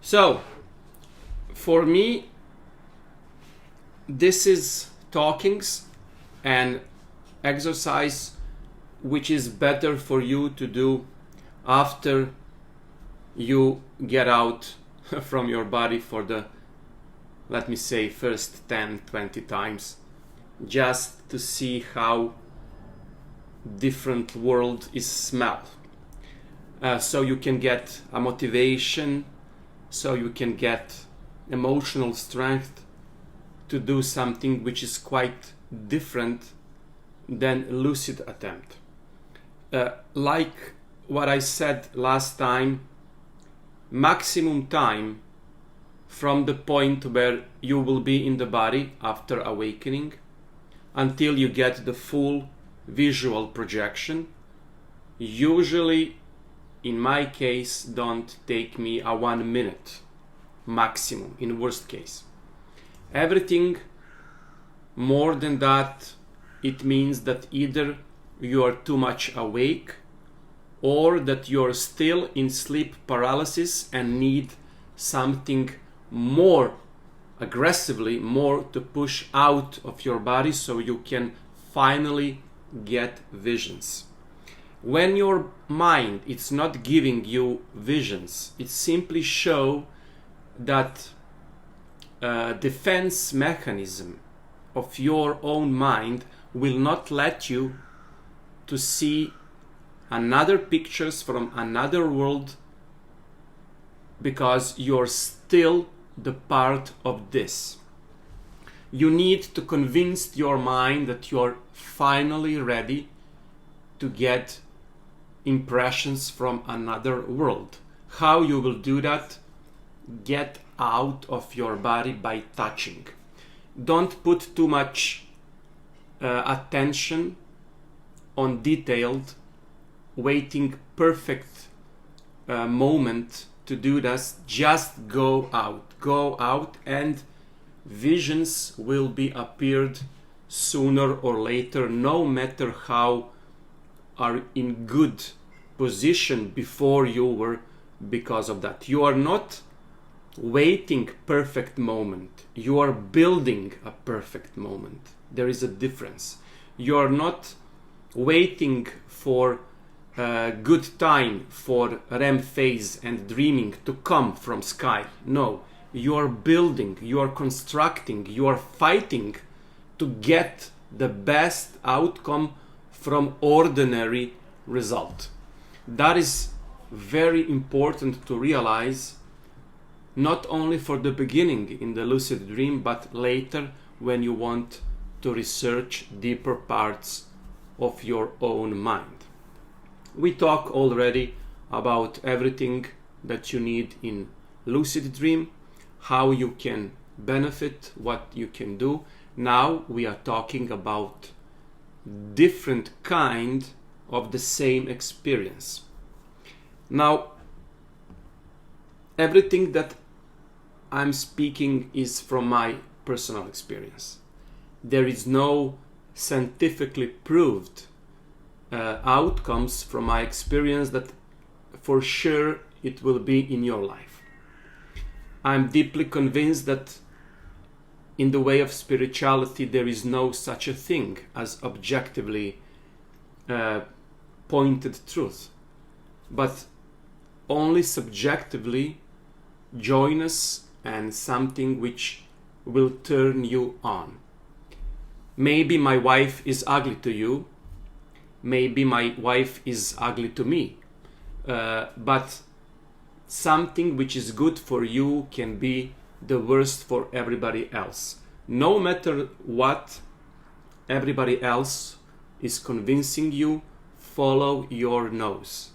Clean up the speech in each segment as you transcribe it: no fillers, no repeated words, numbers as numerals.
So, for me, this is talkings and exercise which is better for you to do after you get out from your body for the, let me say, first 10-20 times, just to see how different world is smell. So you can get a motivation, so you can get emotional strength to do something which is quite different than lucid attempt. Like what I said last time, maximum time from the point where you will be in the body after awakening until you get the full visual projection, usually in my case don't take me a 1 minute maximum, in worst case. Everything more than that, it means that either you are too much awake or that you're still in sleep paralysis and need something more aggressively, more to push out of your body so you can finally get visions. When your mind it's not giving you visions, it simply show that defense mechanism of your own mind will not let you to see another pictures from another world because you're still the part of this. You need to convince your mind that you're finally ready to get impressions from another world. How you will do that? Get out of your body by touching. Don't put too much attention on detailed, waiting perfect moment to do this. Just go out and visions will be appeared sooner or later, no matter how are in good position before you were. Because of that, you are not waiting perfect moment, you are building a perfect moment. There is a difference. You are not waiting for a good time for REM phase and dreaming to come from sky. No, you are building, you are constructing, you are fighting to get the best outcome from ordinary result. That is very important to realize, not only for the beginning in the lucid dream, but later when you want to research deeper parts of your own mind. We talk already about everything that you need in lucid dream, how you can benefit, what you can do. Now we are talking about different kind of the same experience. Now, everything that I'm speaking is from my personal experience. There is no scientifically proved outcomes from my experience that for sure it will be in your life. I'm deeply convinced that in the way of spirituality there is no such a thing as objectively pointed truth, but only subjectively joyness and something which will turn you on. Maybe my wife is ugly to you, maybe my wife is ugly to me, but something which is good for you can be the worst for everybody else. No matter what everybody else is convincing you, follow your nose.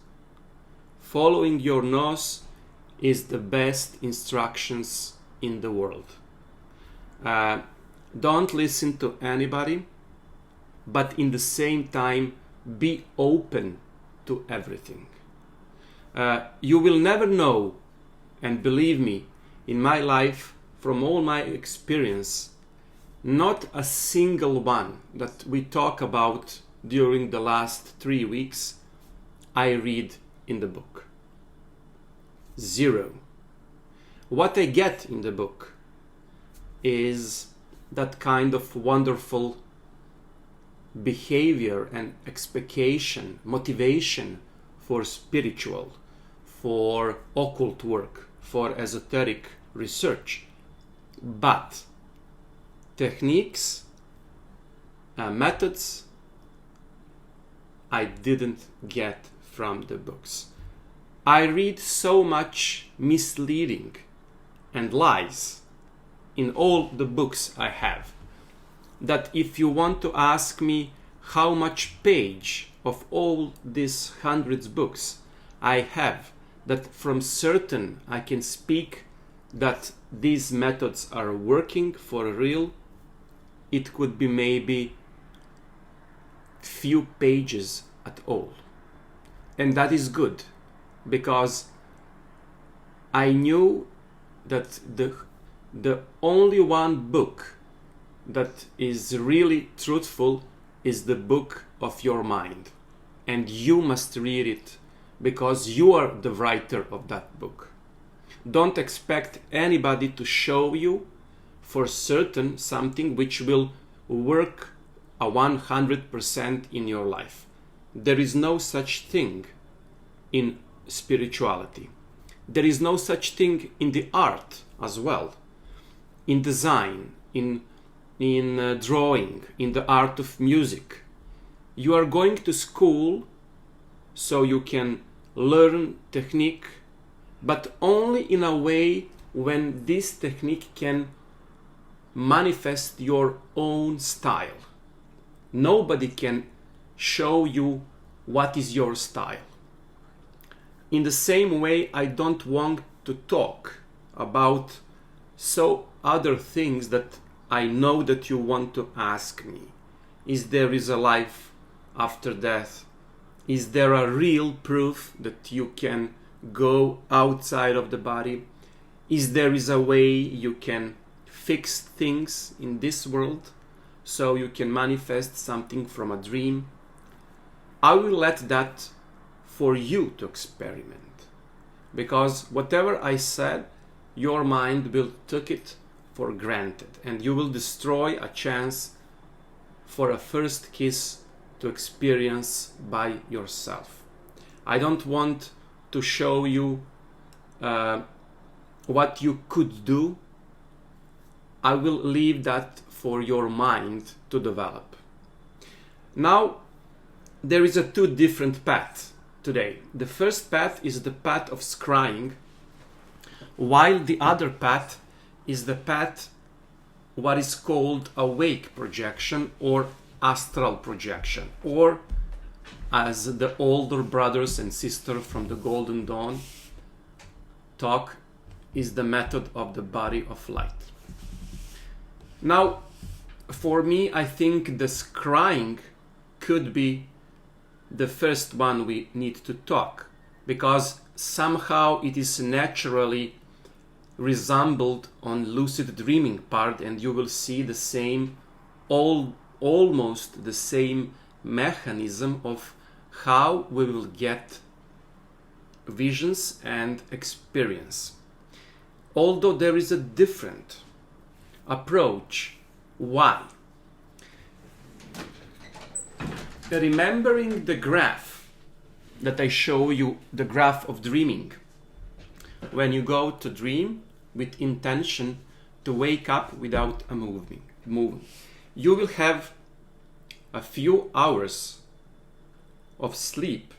Following your nose is the best instructions in the world. Don't listen to anybody, but in the same time be open to everything. You will never know, and believe me, in my life, from all my experience, not a single one that we talk about during the last 3 weeks I read in the book. Zero. what I get in the book is that kind of wonderful behavior and expectation, motivation for spiritual, for occult work, for esoteric research. But techniques, methods, I didn't get from the books. I read so much misleading and lies in all the books I have, that if you want to ask me how much page of all these hundreds books I have, that from certain I can speak that these methods are working for real, it could be maybe few pages at all. And that is good, because I knew that the only one book that is really truthful is the book of your mind, and you must read it because you are the writer of that book. Don't expect anybody to show you for certain something which will work 100% in your life. There is no such thing in spirituality. There is no such thing in the art as well, in design, in drawing, in the art of music. You are going to school so you can learn technique, but only in a way when this technique can manifest your own style. Nobody can show you what is your style. In the same way, I don't want to talk about so other things that I know that you want to ask me. Is there a life after death? Is there a real proof that you can go outside of the body? Is there a way you can fix things in this world so you can manifest something from a dream? I will let that for you to experiment, because whatever I said, your mind will take it for granted, and you will destroy a chance for a first kiss to experience by yourself. I don't want to show you what you could do. I will leave that for your mind to develop. Now, there is a two different paths today. The first path is the path of scrying, while the other path is the path what is called awake projection or astral projection, or as the older brothers and sisters from the Golden Dawn talk, is the method of the body of light. Now, for me, I think the scrying could be the first one we need to talk, because somehow it is naturally resembled on lucid dreaming part, and you will see the same, almost the same mechanism of how we will get visions and experience. Although there is a different approach. Why? Remembering the graph that I show you, the graph of dreaming. When you go to dream with intention to wake up without a moving, you will have a few hours of sleep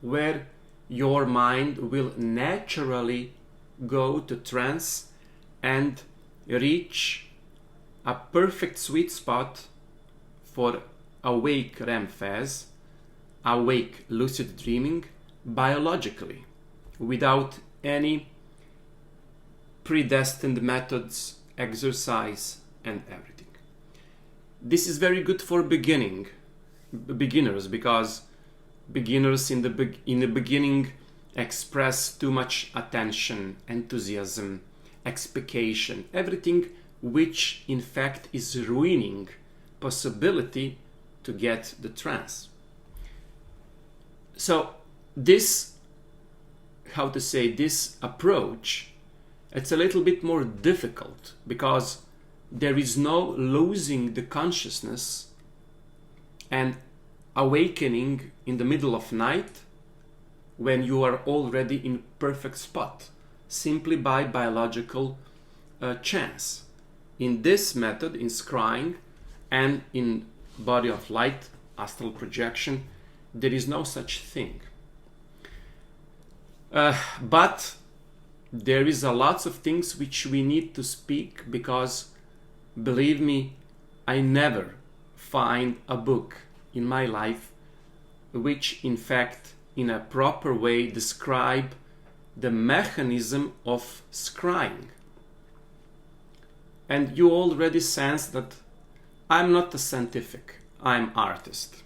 where your mind will naturally go to trance and reach a perfect sweet spot for awake REM phase, awake lucid dreaming, biologically, without any predestined methods, exercise, and everything. This is very good for beginners, because beginners in the beginning express too much attention, enthusiasm, expectation, everything which in fact is ruining possibility to get the trance. So this, this approach it's a little bit more difficult because there is no losing the consciousness and awakening in the middle of night when you are already in perfect spot, simply by biological chance. In this method, in scrying and in body of light, astral projection, there is no such thing. But there is a lots of things which we need to speak, because believe me, I never find a book in my life which in fact in a proper way describe the mechanism of scrying. And you already sense that I'm not a scientific, I'm artist.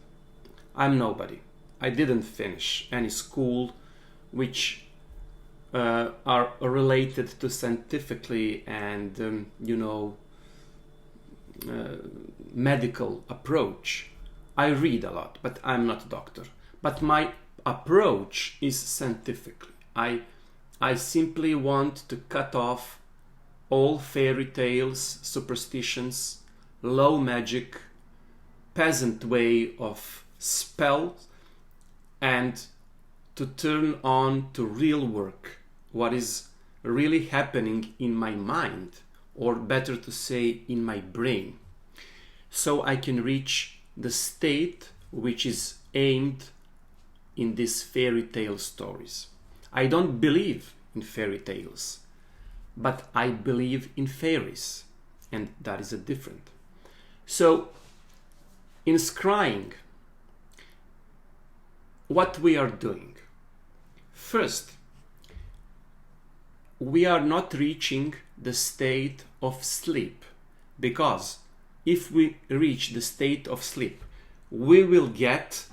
I'm nobody. I didn't finish any school which are related to scientifically and medical approach. I read a lot, but I'm not a doctor. But my approach is scientifically. I simply want to cut off all fairy tales, superstitions, low magic, peasant way of spells, and to turn on to real work, what is really happening in my mind, or better to say, in my brain, so I can reach the state which is aimed in these fairy tale stories. I don't believe in fairy tales, but I believe in fairies, and that is a different. So, in scrying, what we are doing? First, we are not reaching the state of sleep, because if we reach the state of sleep, we will get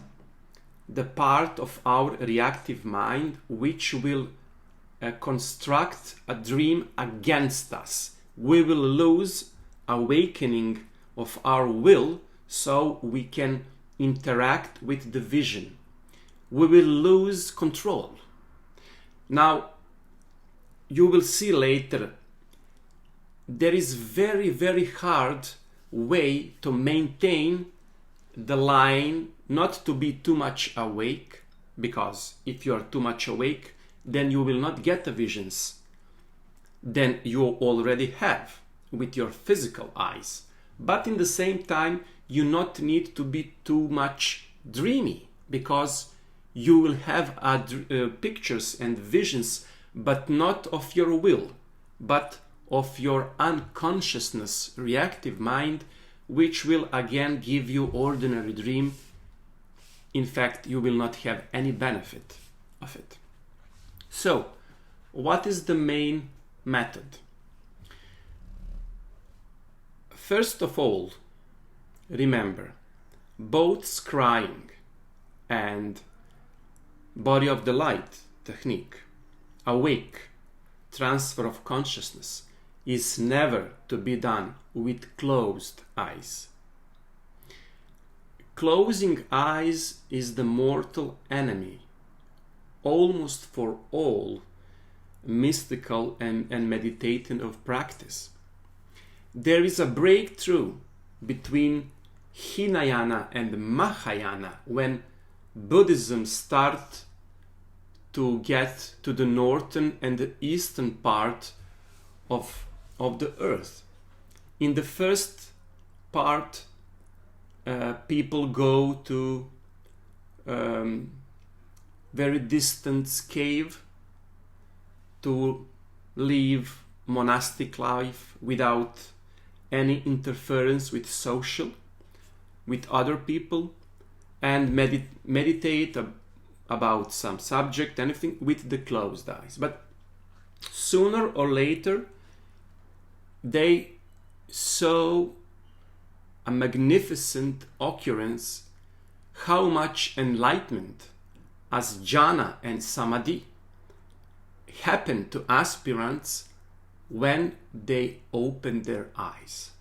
the part of our reactive mind which will construct a dream against us. We will lose awakening of our will, so we can interact with the vision. We will lose control. Now, you will see later, there is very, very hard way to maintain the line, not to be too much awake, because if you are too much awake, then you will not get the visions then you already have with your physical eyes. But in the same time, you not need to be too much dreamy, because you will have pictures and visions, but not of your will, but of your unconsciousness reactive mind, which will again give you ordinary dream. In fact, you will not have any benefit of it. So, what is the main method? First of all, remember, both scrying and body of the light technique, awake, transfer of consciousness, is never to be done with closed eyes. Closing eyes is the mortal enemy almost for all mystical and meditative practice. There is a breakthrough between Hinayana and Mahayana when Buddhism starts to get to the northern and the eastern part of the earth. In the first part, people go to very distant cave to live monastic life without any interference with social, with other people, and meditate about some subject, anything, with the closed eyes. But sooner or later, they saw a magnificent occurrence, how much enlightenment as jhana and samadhi happened to aspirants when they opened their eyes.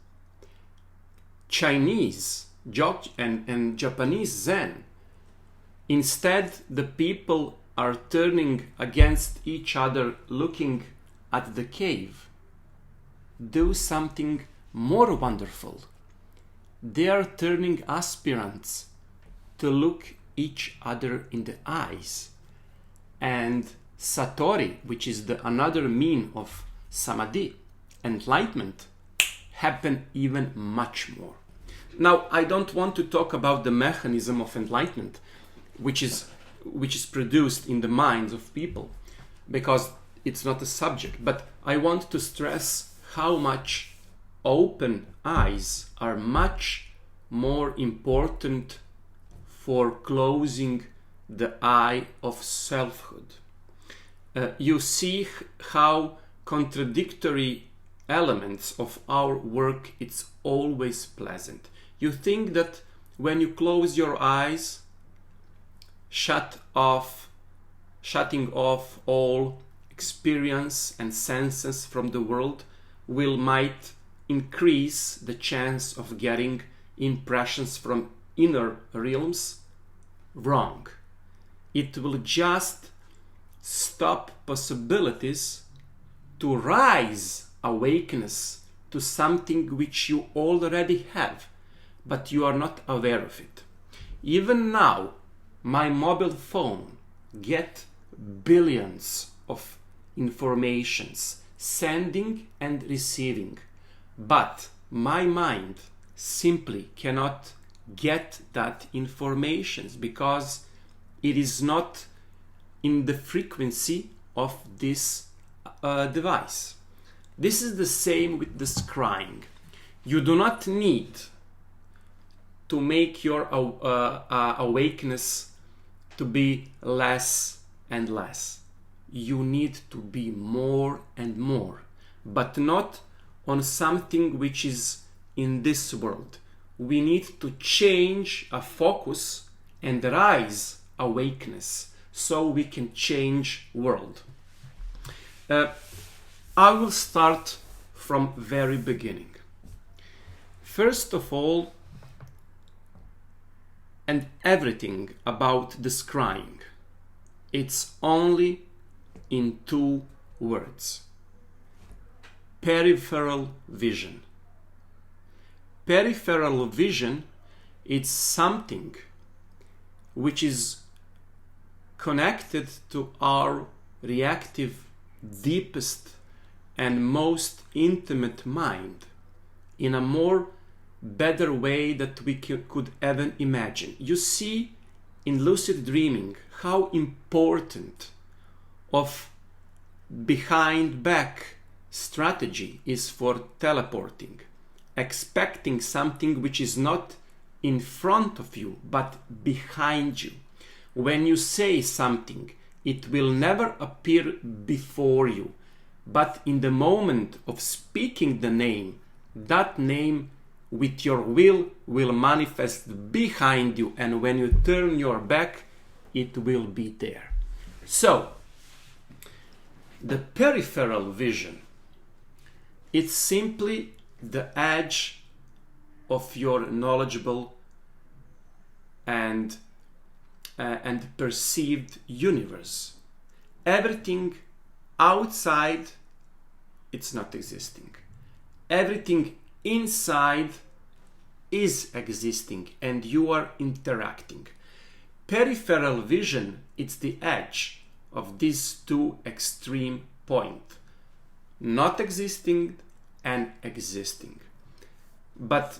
Chinese and Japanese Zen, instead the people are turning against each other, looking at the cave do something more wonderful. They are turning aspirants to look each other in the eyes. And Satori, which is the another mean of Samadhi, enlightenment, happen even much more. Now, I don't want to talk about the mechanism of enlightenment, which is produced in the minds of people, because it's not a subject. But I want to stress how much open eyes are much more important for closing the eye of selfhood. You see how contradictory elements of our work, it's always pleasant. You think that when you close your eyes, shutting off all experience and senses from the world might increase the chance of getting impressions from inner realms. Wrong. It will just stop possibilities to rise awakeness to something which you already have, but you are not aware of it. Even now, my mobile phone get billions of informations, sending and receiving, but my mind simply cannot get that information because it is not in the frequency of this device. This is the same with the scrying. You do not need to make your awakeness to be less and less. You need to be more and more, but not on something which is in this world. We need to change a focus and rise awakeness so we can change world. I will start from very beginning. First of all, and everything about the scrying, it's only in two words: peripheral vision. Peripheral vision, it's something which is connected to our reactive, deepest and most intimate mind in a more better way that we could ever imagine. You see in lucid dreaming how important of behind back strategy is for teleporting, expecting something which is not in front of you but behind you. When you say something, it will never appear before you, but in the moment of speaking the name, that name with your will manifest behind you, and when you turn your back, it will be there. So, the peripheral vision, it's simply the edge of your knowledgeable and perceived universe. Everything outside, it's not existing. Everything inside is existing, and you are interacting. Peripheral vision, it's the edge of these two extreme points: not existing and existing. But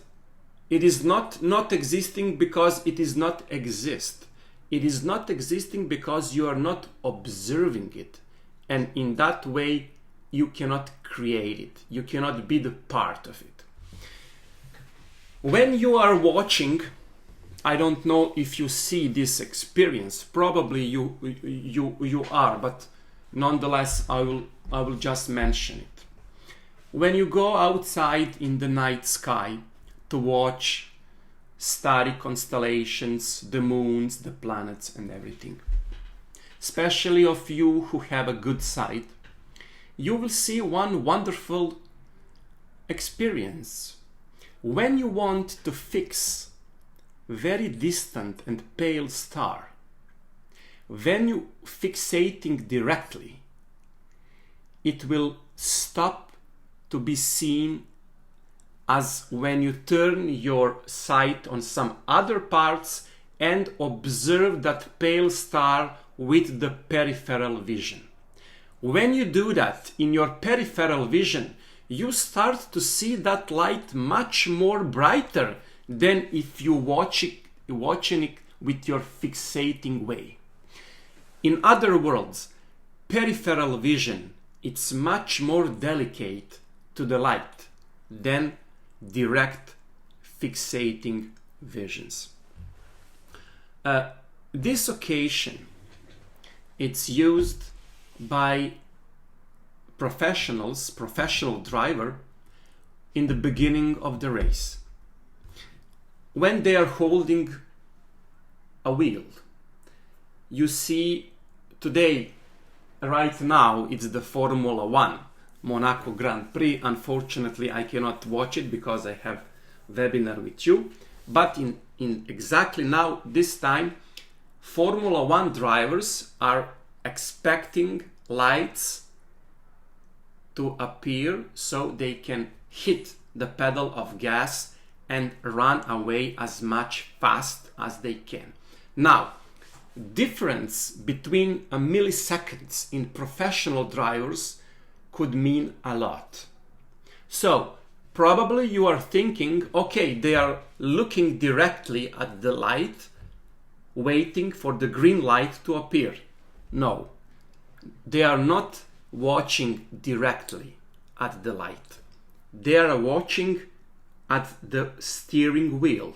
it is not existing because it is not exist. It is not existing because you are not observing it, and in that way you cannot create it. You cannot be the part of it. When you are watching, I don't know if you see this experience. Probably you are, but nonetheless I will just mention it. When you go outside in the night sky to watch starry constellations, the moons, the planets and everything, especially of you who have a good sight, you will see one wonderful experience. When you want to fix very distant and pale star, when you fixating directly, it will stop to be seen as when you turn your sight on some other parts and observe that pale star with the peripheral vision. When you do that in your peripheral vision, you start to see that light much more brighter than if you watching it with your fixating way. In other words, peripheral vision, it's much more delicate to the light than direct fixating visions. This occasion, it's used by professional driver in the beginning of the race. When they are holding a wheel, you see today, right now, it's the Formula 1 Monaco Grand Prix. Unfortunately, I cannot watch it because I have webinar with you. But in exactly now, this time, Formula 1 drivers are expecting lights to appear so they can hit the pedal of gas and run away as much fast as they can. Now, difference between a milliseconds in professional drivers could mean a lot. So probably you are thinking, okay, they are looking directly at the light, waiting for the green light to appear. No, they are not watching directly at the light. They are watching at the steering wheel.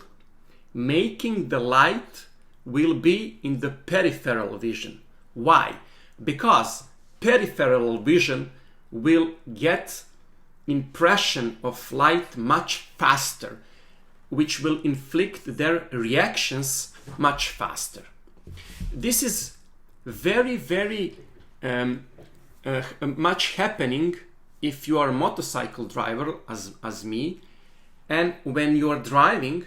Making the light will be in the peripheral vision. Why? Because peripheral vision will get impression of light much faster, which will inflict their reactions much faster. This is very much happening if you are a motorcycle driver as me, and when you are driving,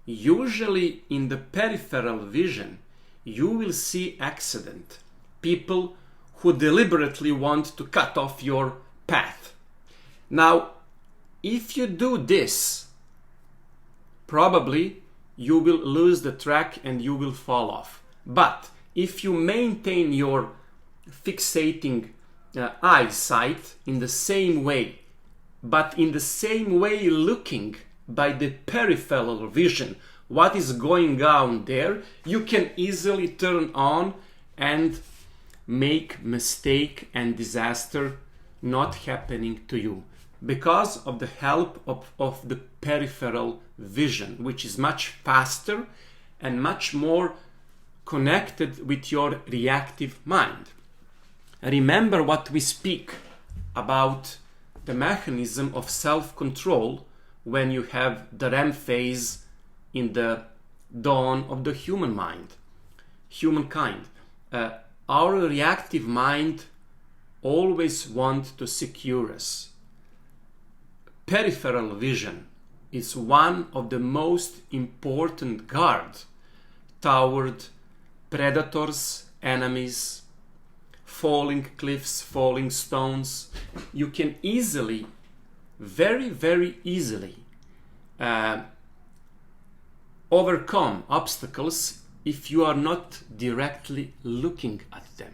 usually in the peripheral vision you will see accident, people who deliberately want to cut off your path. Now, if you do this, probably you will lose the track and you will fall off. But if you maintain your fixating eyesight in the same way, but in the same way looking by the peripheral vision what is going on there, you can easily turn on and make mistake and disaster not happening to you because of the help of the peripheral vision, which is much faster and much more connected with your reactive mind. Remember what we speak about the mechanism of self-control when you have the REM phase in the dawn of the humankind. Our reactive mind always wants to secure us. Peripheral vision is one of the most important guards toward predators, enemies, falling cliffs, falling stones. You can easily, very easily overcome obstacles if you are not directly looking at them.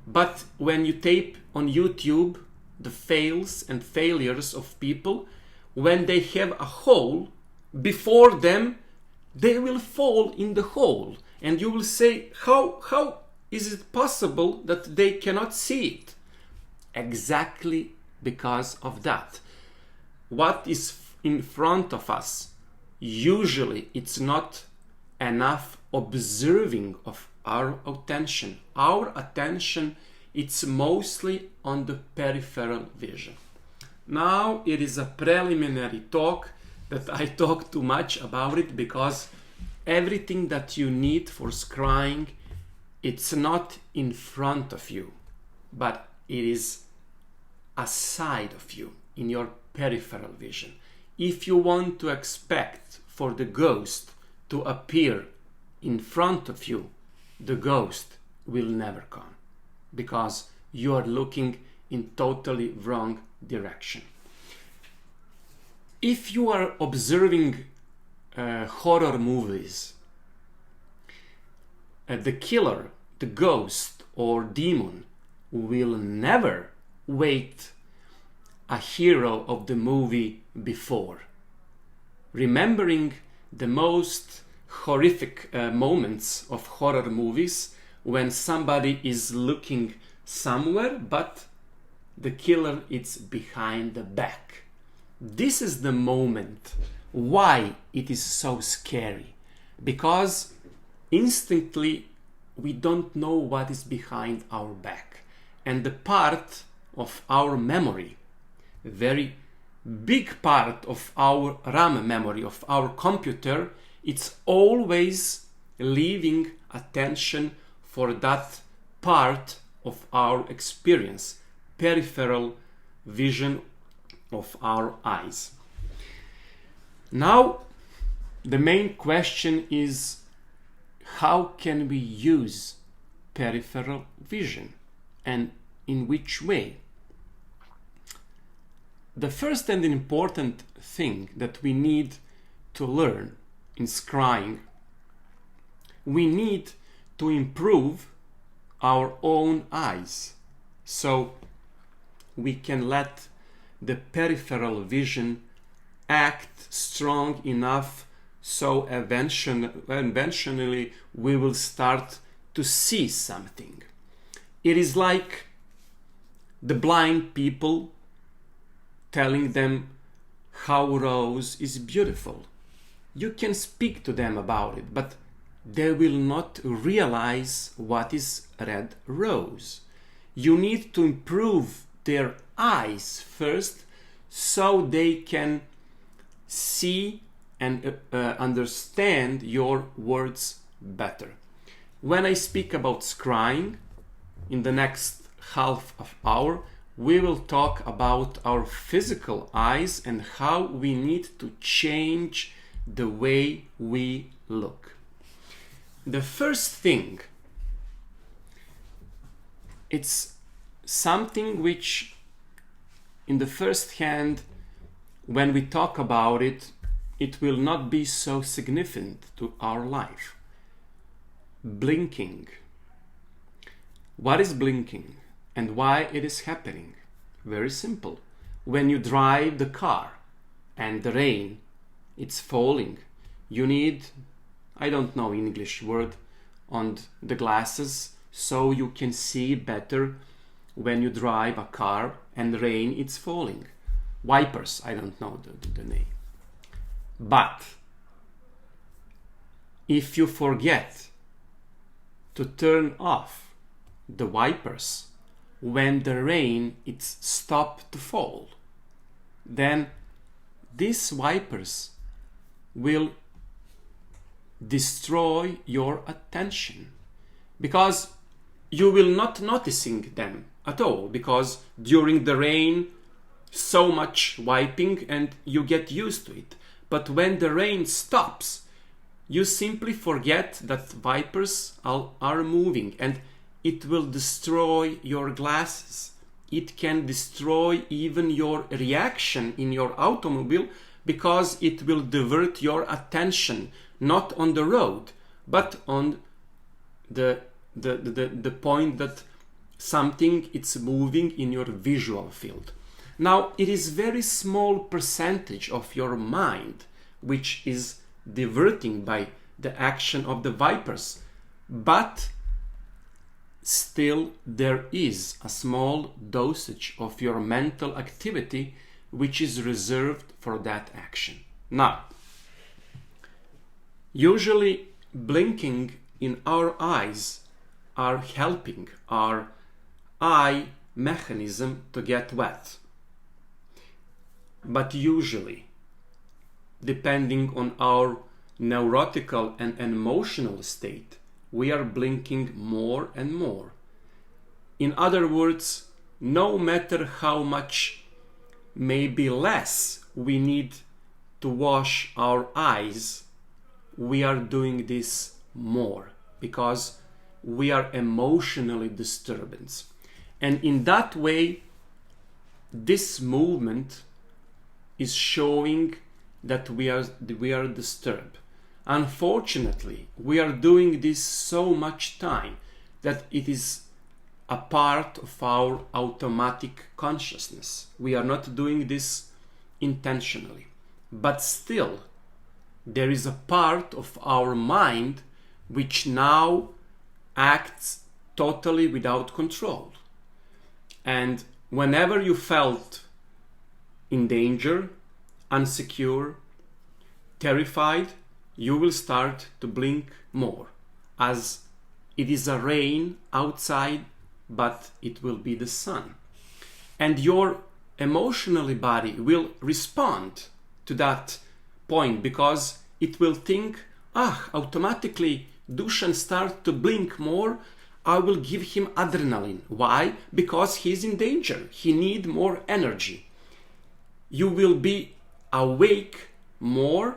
But when you tape on YouTube the fails and failures of people, when they have a hole before them, they will fall in the hole, and you will say, how is it possible that they cannot see it? Exactly because of that. What is in front of us, usually it's not enough observing of our attention. Our attention, it's mostly on the peripheral vision. Now it is a preliminary talk that I talk too much about it because everything that you need for scrying, it's not in front of you, but it is aside of you in your peripheral vision. If you want to expect for the ghost to appear in front of you, the ghost will never come because you are looking in totally wrong direction. If you are observing horror movies, the killer, the ghost or demon will never wait a hero of the movie before. Remembering the most horrific moments of horror movies, when somebody is looking somewhere but the killer is behind the back. This is the moment why it is so scary, because instantly we don't know what is behind our back, and the part of our memory, very big part of our RAM memory of our computer, it's always leaving attention for that part of our experience, peripheral vision of our eyes. Now, the main question is, how can we use peripheral vision and in which way? The first and important thing that we need to learn in scrying, we need to improve our own eyes so we can let the peripheral vision act strong enough so eventually we will start to see something. It is like the blind people telling them how rose is beautiful. You can speak to them about it, but they will not realize what is red rose. You need to improve their eyes first so they can see and understand your words better. When I speak about scrying, in the next half of hour, we will talk about our physical eyes and how we need to change the way we look. The first thing, it's something which in the first hand, when we talk about it, it will not be so significant to our life. Blinking. What is blinking and why it is happening? Very simple. When you drive the car and the rain, it's falling, you need, I don't know English word, on the glasses so you can see better when you drive a car and rain it's falling. Wipers, I don't know the name. But if you forget to turn off the wipers when the rain it's stopped to fall, then these wipers will destroy your attention, because you will not noticing them at all, because during the rain so much wiping and you get used to it. But when the rain stops, you simply forget that wipers are moving, and it will destroy your glasses. It can destroy even your reaction in your automobile, because it will divert your attention not on the road but on the point that something is moving in your visual field. Now, it is very small percentage of your mind which is diverting by the action of the vipers, but still there is a small dosage of your mental activity which is reserved for that action. Now, usually blinking in our eyes are helping our eye mechanism to get wet. But usually, depending on our neurotical and emotional state, we are blinking more and more. In other words, no matter how much, maybe less, we need to wash our eyes, we are doing this more because we are emotionally disturbed. And in that way, this movement is showing that we are disturbed. Unfortunately, we are doing this so much time that it is a part of our automatic consciousness. We are not doing this intentionally, but still there is a part of our mind which now acts totally without control. And whenever you felt in danger, insecure, terrified, you will start to blink more, as it is a rain outside, but it will be the sun. And your emotionally body will respond to that point, because it will think, automatically Dushan starts to blink more, I will give him adrenaline. Why? Because he's in danger. He needs more energy. You will be awake more,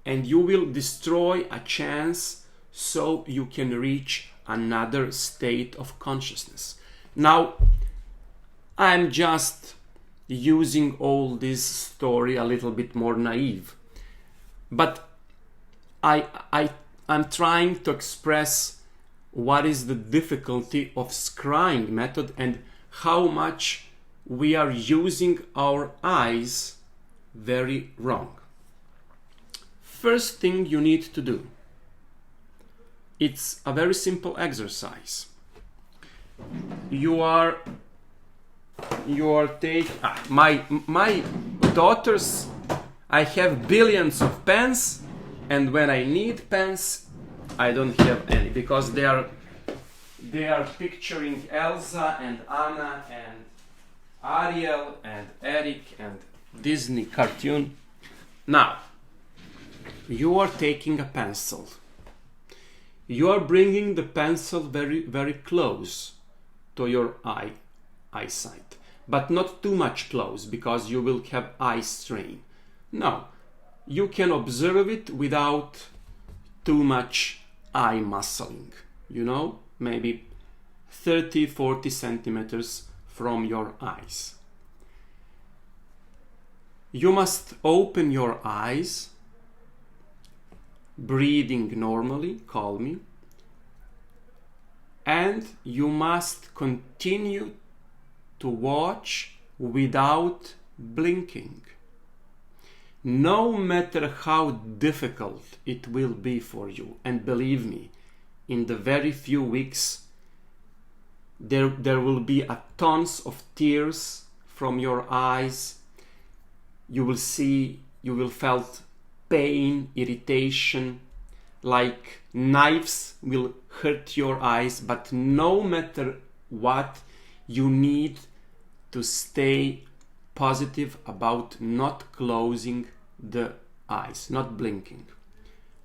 and you will destroy a chance so you can reach another state of consciousness. Now, I'm just using all this story a little bit more naive, but I'm trying to express what is the difficulty of scrying method and how much we are using our eyes very wrong. First thing you need to do, it's a very simple exercise. You are taking my daughters, I have billions of pens, and when I need pens I don't have any, because they are picturing Elsa and Anna and Ariel and Eric and Disney cartoon. Now, you are taking a pencil. You are bringing the pencil very, very close to your eyesight, but not too much close, because you will have eye strain. No, you can observe it without too much eye muscling, maybe 30-40 centimeters from your eyes. You must open your eyes, breathing normally, calmly, and you must continue to watch without blinking. No matter how difficult it will be for you, and believe me, in the very few weeks there will be a tons of tears from your eyes. You will felt pain, irritation, like knives will hurt your eyes, but no matter what, you need to stay positive about not closing the eyes, not blinking.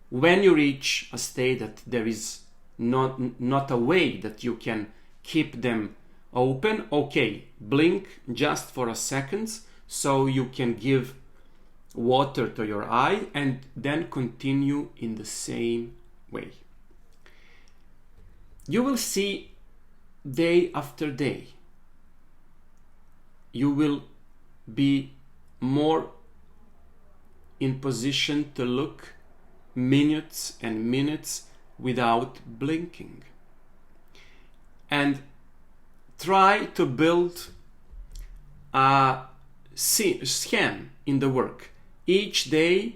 When you reach a state that there is not a way that you can keep them open, okay, blink just for a second so you can give water to your eye, and then continue in the same way. You will see day after day, you will be more in position to look minutes and minutes without blinking. And try to build a scheme in the work each day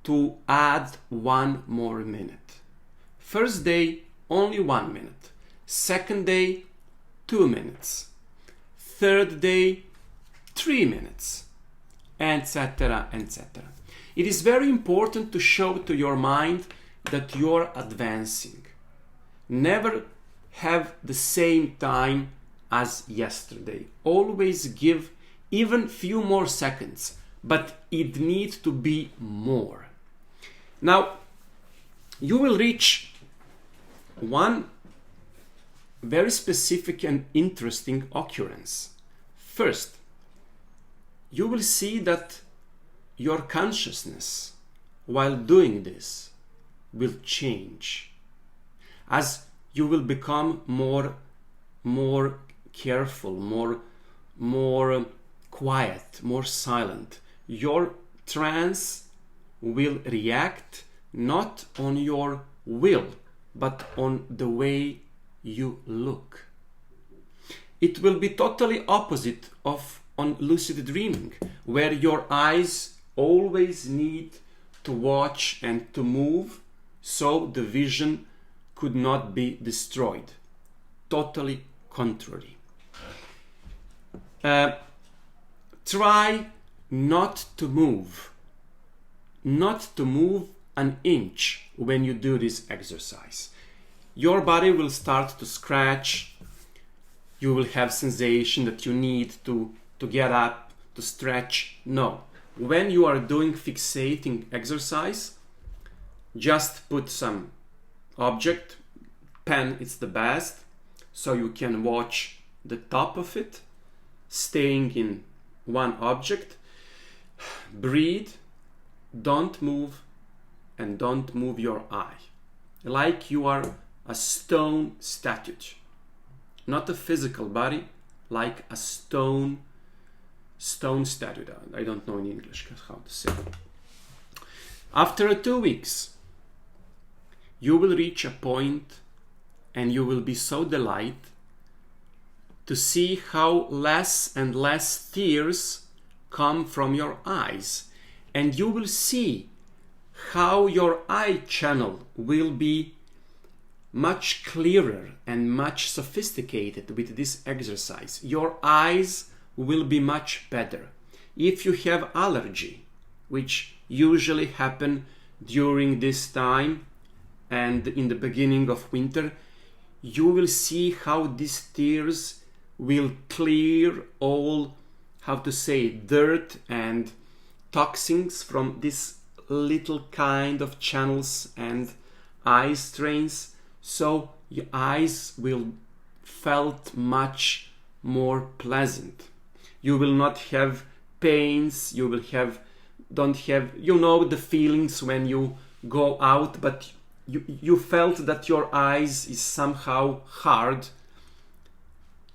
to add 1 more minute. First day, only 1 minute. Second day, 2 minutes. Third day, 3 minutes, etc., etc. It is very important to show to your mind that you're advancing. Never have the same time as yesterday. Always give even few more seconds, but it needs to be more. Now, you will reach one very specific and interesting occurrence. First, you will see that your consciousness, while doing this, will change, as you will become more careful, more quiet, more silent. Your trance will react not on your will, but on the way you look. It will be totally opposite of on lucid dreaming, where your eyes always need to watch and to move so the vision could not be destroyed. Totally contrary. Try not to move an inch when you do this exercise. Your body will start to scratch. You will have sensation that you need to get up, to stretch. No. When you are doing fixating exercise, just put some object, pen it's the best, so you can watch the top of it, staying in one object. Breathe, don't move, and don't move your eye. Like you are a stone statue. Not a physical body, like a stone statue. I don't know in English how to say it. After 2 weeks, you will reach a point and you will be so delighted to see how less and less tears come from your eyes. And you will see how your eye channel will be much clearer and much sophisticated with this exercise. Your eyes will be much better. If you have allergy, which usually happen during this time and in the beginning of winter, you will see how these tears will clear all, how to say, dirt and toxins from this little kind of channels and eye strains. So your eyes will felt much more pleasant. You will not have pains. You will don't have the feelings when you go out, but you felt that your eyes is somehow hard.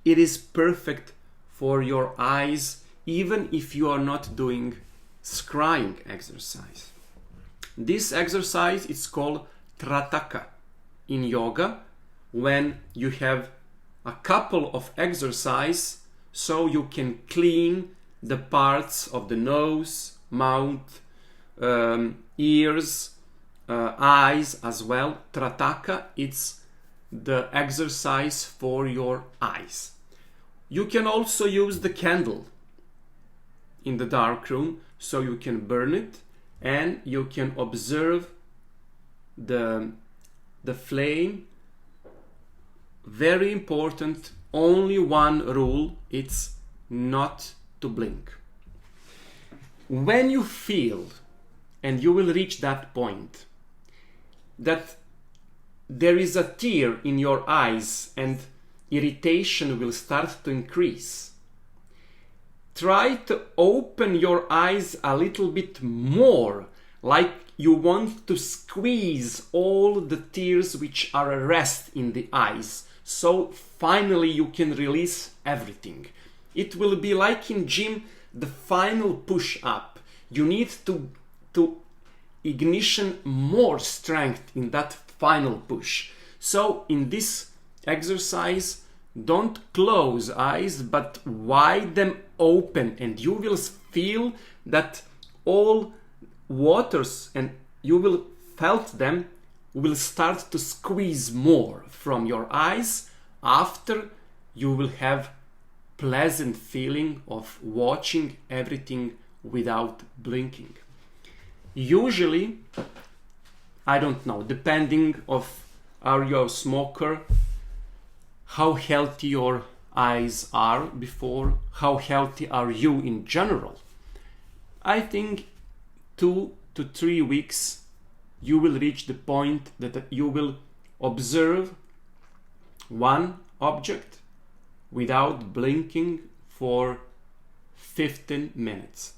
It is perfect for your eyes, even if you are not doing scrying exercise. This exercise is called Trataka in yoga, when you have a couple of exercise so you can clean the parts of the nose, mouth, ears, eyes as well. Trataka, it's the exercise for your eyes. You can also use the candle in the dark room, so you can burn it and you can observe the flame. Very important, only one rule, it's not to blink. When you feel, and you will reach that point, that there is a tear in your eyes and irritation will start to increase, try to open your eyes a little bit more, like you want to squeeze all the tears which are at rest in the eyes. So finally you can release everything. It will be like in gym, the final push up. You need to ignition more strength in that final push. So in this exercise, don't close eyes, but wide them open, and you will feel that all waters, and you will felt them, will start to squeeze more from your eyes. After, you will have pleasant feeling of watching everything without blinking. Usually, I don't know, depending of are you a smoker, how healthy your eyes are before, how healthy are you in general. I think 2 to 3 weeks you will reach the point that you will observe one object without blinking for 15 minutes.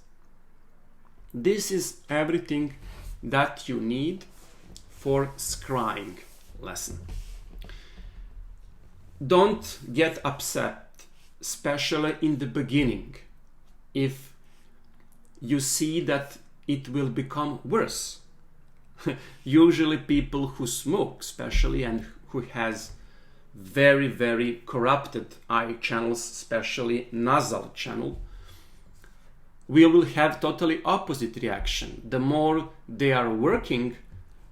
This is everything that you need for scrying lesson. Don't get upset, especially in the beginning. if you see that it will become worse. Usually people who smoke, especially, and who has very, very corrupted eye channels, especially nasal channel, we will have totally opposite reaction. The more they are working,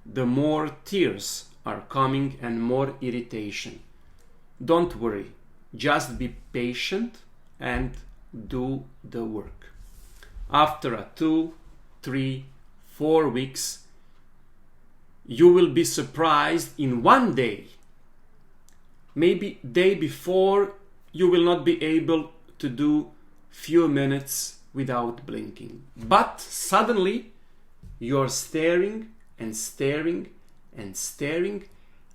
the more tears are coming and more irritation. Don't worry, just be patient and do the work. After 2, 3, 4 weeks, you will be surprised in one day. Maybe day before, you will not be able to do few minutes without blinking. But suddenly, you're staring and staring and staring,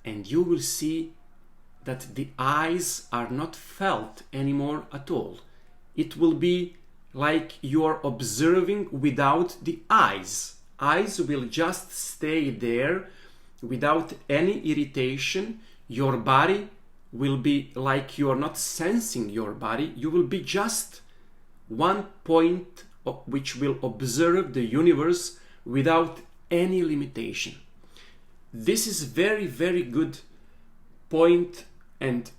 and you will see that the eyes are not felt anymore at all. It will be like you're observing without the eyes. Eyes will just stay there without any irritation. Your body will be like you're not sensing your body. You will be just one point which will observe the universe without any limitation. This is very, very good point, and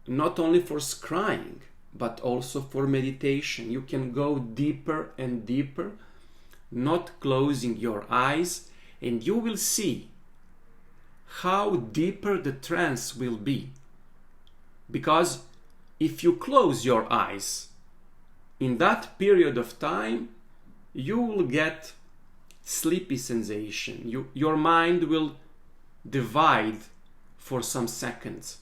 not only for scrying, but also for meditation. You can go deeper and deeper, not closing your eyes, and you will see how deeper the trance will be. Because if you close your eyes, in that period of time, you will get sleepy sensation. Your mind will divide for some seconds.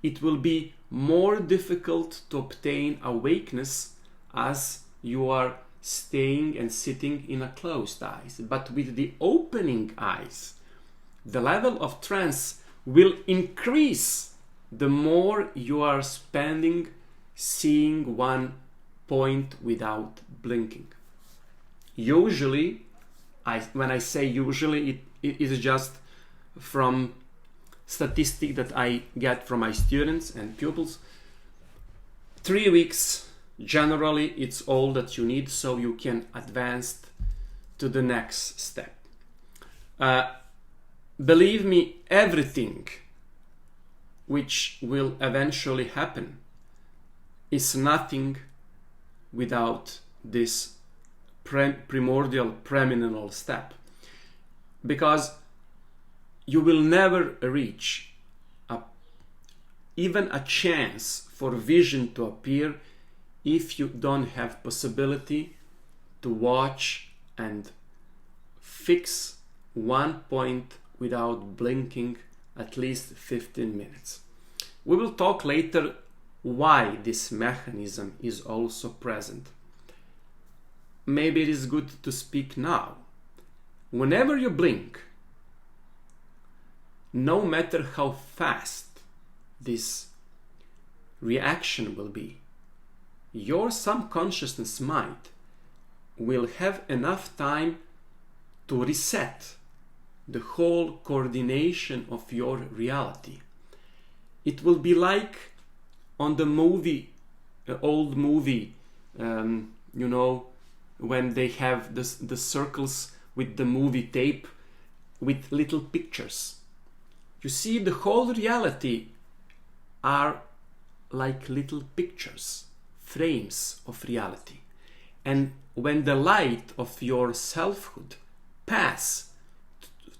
It will be more difficult to obtain awakeness as you are staying and sitting in a closed eyes. But with the opening eyes, the level of trance will increase the more you are spending seeing one point without blinking. Usually, when I say usually, it is just from statistic that I get from my students and pupils. 3 weeks, generally, it's all that you need, so you can advance to the next step. Believe me, everything which will eventually happen is nothing without this primordial preminal step, because you will never reach even a chance for vision to appear if you don't have possibility to watch and fix one point without blinking at least 15 minutes. We will talk later why this mechanism is also present. Maybe it is good to speak now. Whenever you blink, no matter how fast this reaction will be, your subconsciousness mind will have enough time to reset the whole coordination of your reality. It will be like on the movie, old movie, when they have the circles with the movie tape with little pictures. You see, the whole reality are like little pictures, frames of reality. And when the light of your selfhood pass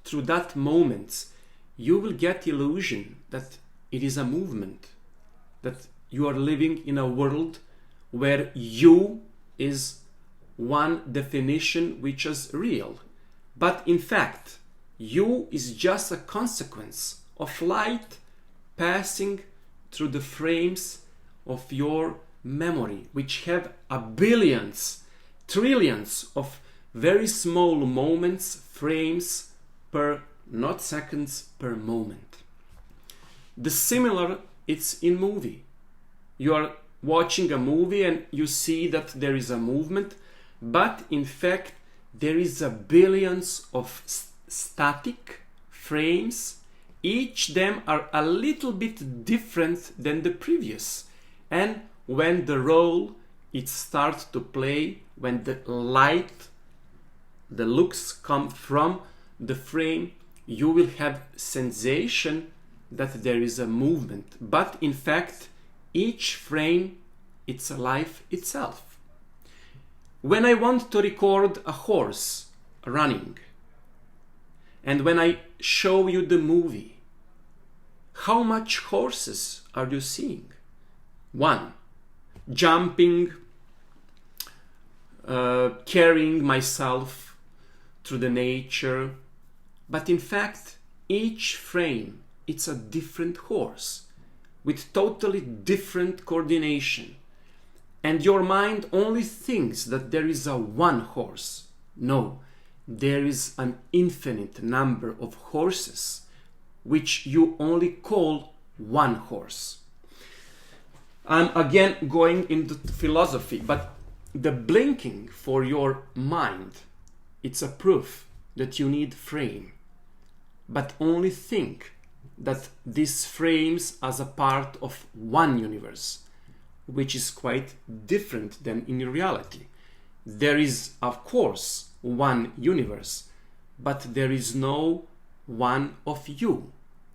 through that moment, you will get illusion that it is a movement, that you are living in a world where you is one definition which is real. But in fact, you is just a consequence of light passing through the frames of your memory, which have billions, trillions of very small moments, frames per, not seconds, per moment. The similar, it's in movie. You are watching a movie and you see that there is a movement, but in fact there is billions of static frames. Each them are a little bit different than the previous, and when the role it starts to play, when the light, the lux come from the frame, you will have sensation that there is a movement. But in fact, each frame, it's a life itself. When I want to record a horse running, and when I show you the movie, how much horses are you seeing? One. Jumping, carrying myself through the nature. But in fact, each frame, it's a different horse with totally different coordination. And your mind only thinks that there is a one horse. No, there is an infinite number of horses which you only call one horse. I'm again going into philosophy, but the blinking for your mind, it's a proof that you need frame. But only think that these frames as a part of one universe, which is quite different than in reality. There is, of course, one universe, but there is no one of you.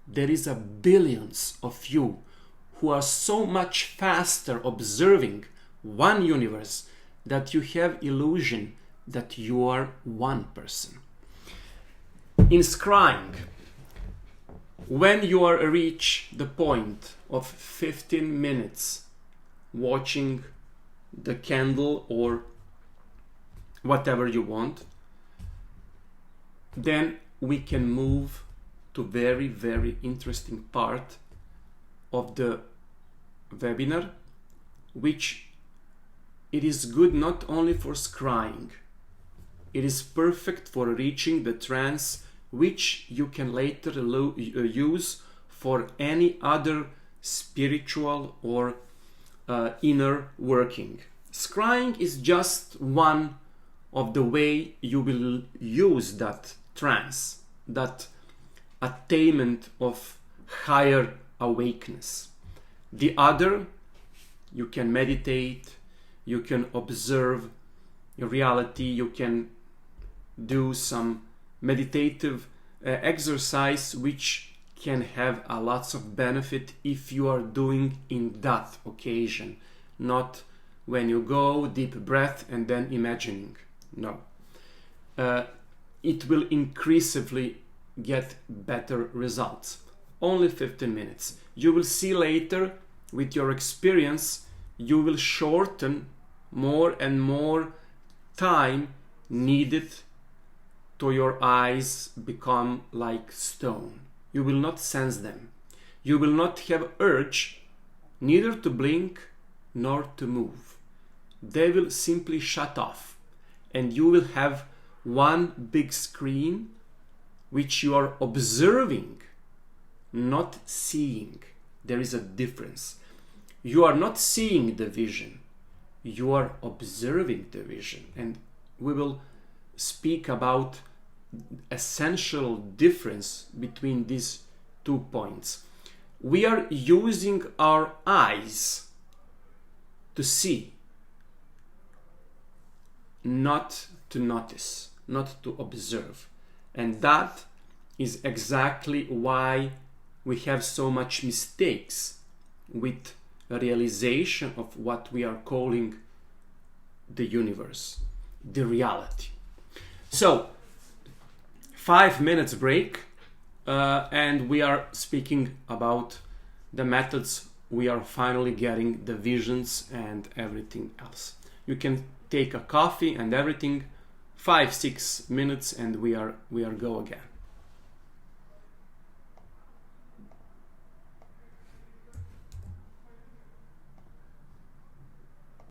There is a billions of you who are so much faster observing one universe that you have illusion that you are one person. In Scrying, when you are reach the point of 15 minutes watching the candle or whatever you want, then we can move to very, very interesting part of the webinar, which it is good not only for scrying, it is perfect for reaching the trance, which you can later use for any other spiritual or inner working. Scrying is just one of the way you will use that trance, that attainment of higher awakeness. The other, you can meditate, you can observe reality, you can do some meditative exercise which can have a lots of benefit if you are doing in that occasion, not when you go deep breath and then imagining. No. It will increasingly get better results. Only 15 minutes. You will see later with your experience, you will shorten more and more time needed to your eyes become like stone. You will not sense them. You will not have urge neither to blink nor to move. They will simply shut off, and you will have one big screen which you are observing, not seeing. There is a difference. You are not seeing the vision, you are observing the vision, and we will speak about essential difference between these 2 points. We are using our eyes to see, not to notice, not to observe. And that is exactly why we have so much mistakes with realization of what we are calling the universe, the reality. So 5 minutes break, and we are speaking about the methods. We are finally getting the visions and everything else. You can take a coffee and everything. 5-6 minutes and we are go again.